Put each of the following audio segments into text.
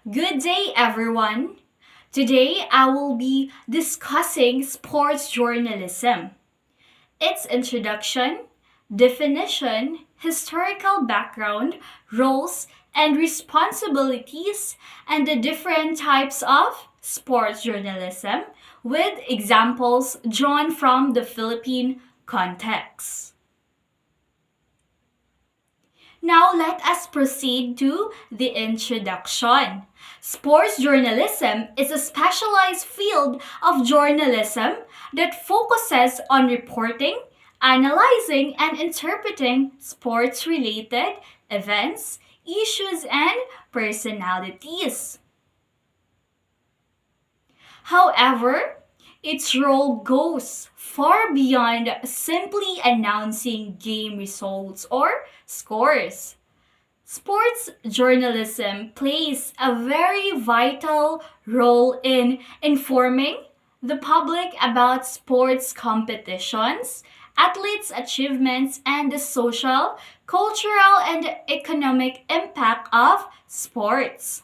Good day, everyone. Today I will be discussing sports journalism, its introduction, definition, historical background, roles, and responsibilities, and the different types of sports journalism with examples drawn from the Philippine context. Now let us proceed to the introduction. Sports journalism is a specialized field of journalism that focuses on reporting, analyzing, and interpreting sports related events, issues, and personalities. However, its role goes far beyond simply announcing game results or scores. Sports journalism plays a very vital role in informing the public about sports competitions, athletes' achievements, and the social, cultural, and economic impact of sports.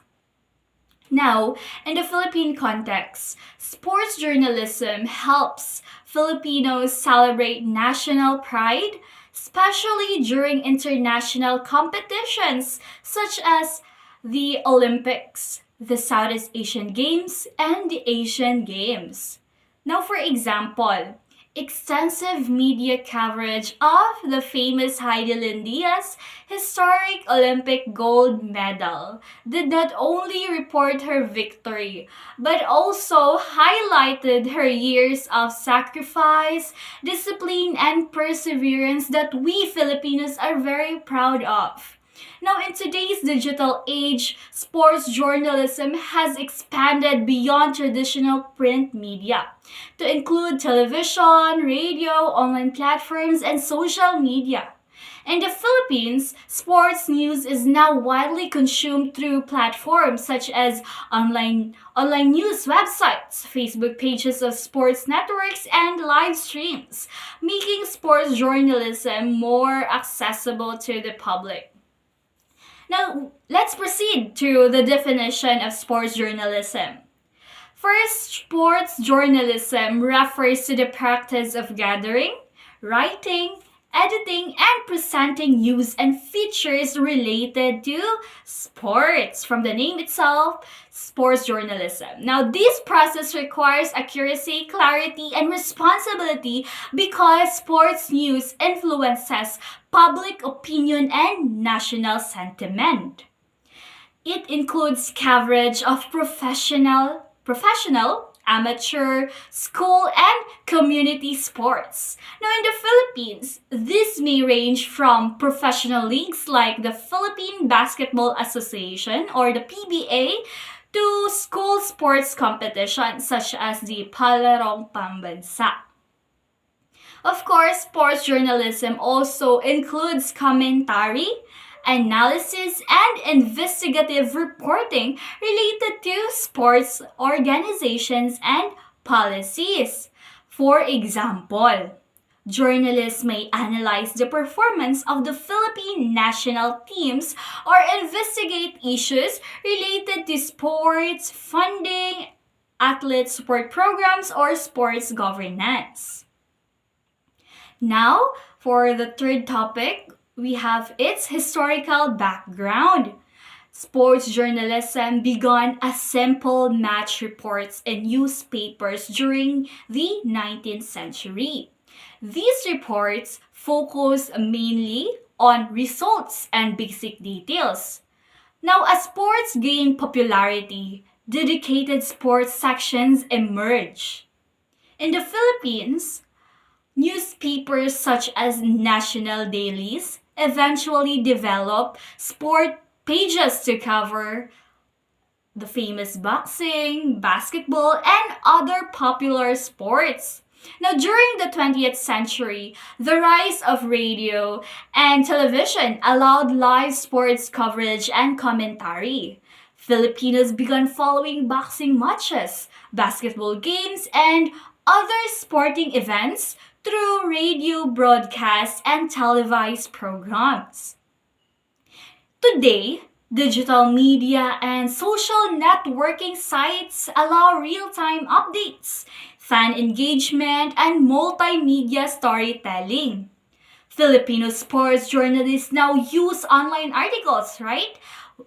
Now, in the Philippine context, sports journalism helps Filipinos celebrate national pride, especially during international competitions such as the Olympics, the Southeast Asian Games, and the Asian Games. Now, for example, extensive media coverage of the famous Heidi Lindia's historic Olympic gold medal did not only report her victory, but also highlighted her years of sacrifice, discipline, and perseverance that we Filipinos are very proud of. Now, in today's digital age, sports journalism has expanded beyond traditional print media to include television, radio, online platforms, and social media. In the Philippines, sports news is now widely consumed through platforms such as online news websites, Facebook pages of sports networks, and live streams, making sports journalism more accessible to the public. Now, let's proceed to the definition of sports journalism. First, sports journalism refers to the practice of gathering, writing, editing, and presenting news and features related to sports. From the name itself, sports journalism. Now, this process requires accuracy, clarity, and responsibility because sports news influences public opinion and national sentiment. It includes coverage of professional, amateur, school, and community sports. Now, in the Philippines, this may range from professional leagues like the Philippine Basketball Association or the PBA to school sports competitions such as the Palarong Pambansa. Of course, sports journalism also includes commentary, analysis, and investigative reporting related to sports organizations and policies. For example, journalists may analyze the performance of the Philippine national teams or investigate issues related to sports, funding, athlete support programs, or sports governance. Now, for the third topic, we have its historical background. Sports journalism began as simple match reports in newspapers during the 19th century. These reports focus mainly on results and basic details. Now, as sports gained popularity, dedicated sports sections emerged. In the Philippines, newspapers such as national dailies eventually developed sport pages to cover the famous boxing, basketball, and other popular sports. Now, during the 20th century, the rise of radio and television allowed live sports coverage and commentary. Filipinos began following boxing matches, basketball games, and other sporting events through radio broadcasts and televised programs. Today, Digital media and social networking sites allow real time updates, fan engagement, and multimedia storytelling. Filipino sports journalists now use online articles, right?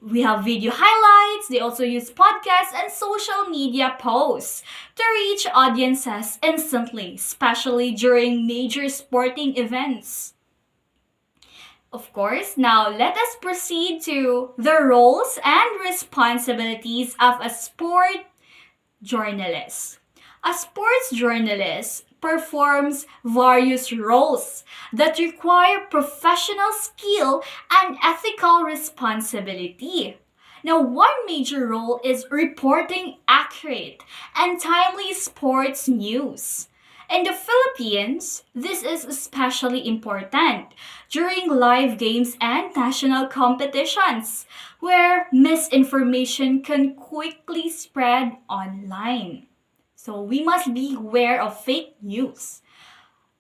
We have video highlights, they also use podcasts and social media posts to reach audiences instantly, especially during major sporting events. Of course, now let us proceed to the roles and responsibilities of a sport journalist. A sports journalist performs various roles that require professional skill and ethical responsibility. Now, one major role is reporting accurate and timely sports news. In the Philippines, this is especially important during live games and national competitions, where misinformation can quickly spread online. So we must be aware of fake news.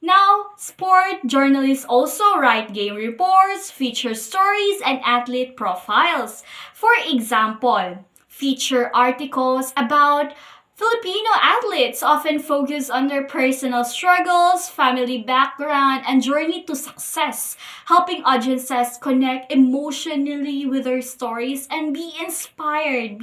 Now, sport journalists also write game reports, feature stories, and athlete profiles. For example, feature articles about Filipino athletes often focus on their personal struggles, family background, and journey to success, helping audiences connect emotionally with their stories and be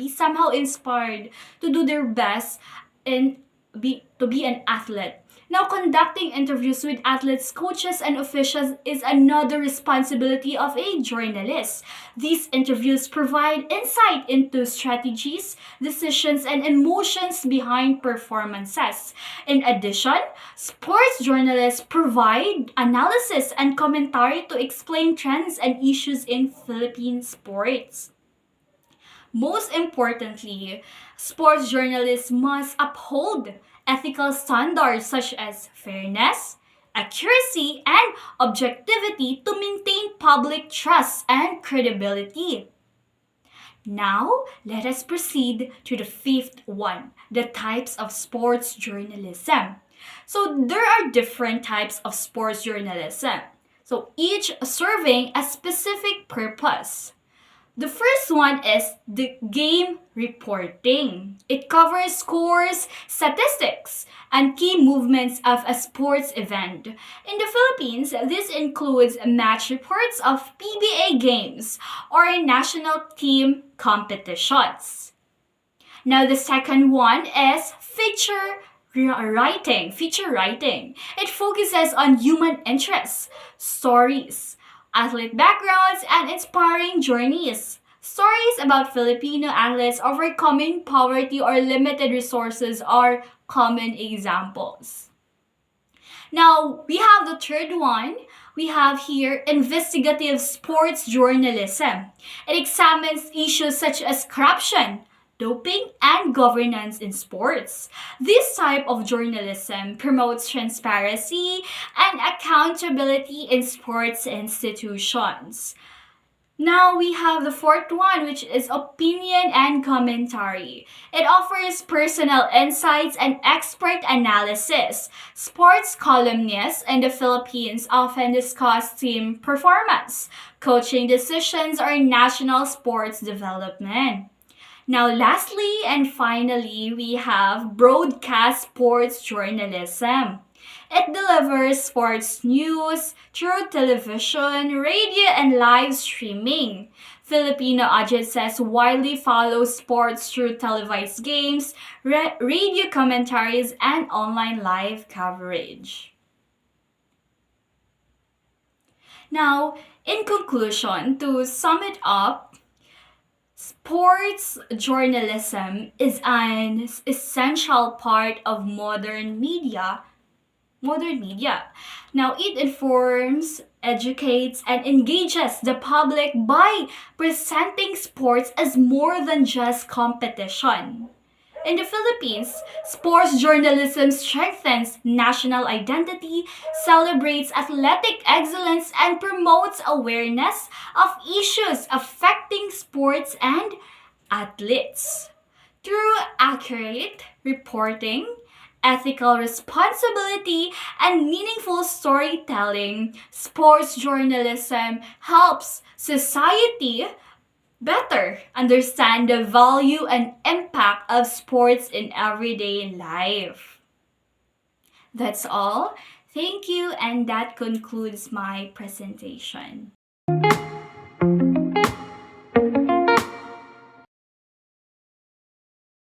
somehow inspired to do their best and to be an athlete. Now, conducting interviews with athletes, coaches, and officials is another responsibility of a journalist. These interviews provide insight into strategies, decisions, and emotions behind performances. In addition, sports journalists provide analysis and commentary to explain trends and issues in Philippine sports. Most importantly, sports journalists must uphold ethical standards such as fairness, accuracy, and objectivity to maintain public trust and credibility. Now, let us proceed to the fifth one, the types of sports journalism. So, there are different types of sports journalism. So, each serving a specific purpose. The first one is the game reporting. It covers scores, statistics, and key movements of a sports event. In the Philippines, this includes match reports of PBA games or national team competitions. Now, the second one is feature writing. It focuses on human interests, stories, athlete backgrounds, and inspiring journeys. Stories about Filipino athletes overcoming poverty or limited resources are common examples. Now, we have the third one. We have here investigative sports journalism. It examines issues such as corruption, doping, and governance in sports. This type of journalism promotes transparency and accountability in sports institutions. Now we have the fourth one, which is opinion and commentary. It offers personal insights and expert analysis. Sports columnists in the Philippines often discuss team performance, coaching decisions, or national sports development. Now, lastly and finally, we have broadcast sports journalism. It delivers sports news through television, radio, and live streaming. Filipino audiences widely follow sports through televised games, radio commentaries, and online live coverage. Now, in conclusion, to sum it up, sports journalism is an essential part of modern media. Now, it informs, educates, and engages the public by presenting sports as more than just competition. In the Philippines, sports journalism strengthens national identity, celebrates athletic excellence, and promotes awareness of issues affecting sports and athletes. Through accurate reporting, ethical responsibility, and meaningful storytelling, sports journalism helps society better understand the value and impact of sports in everyday life. That's all. Thank you, and that concludes my presentation.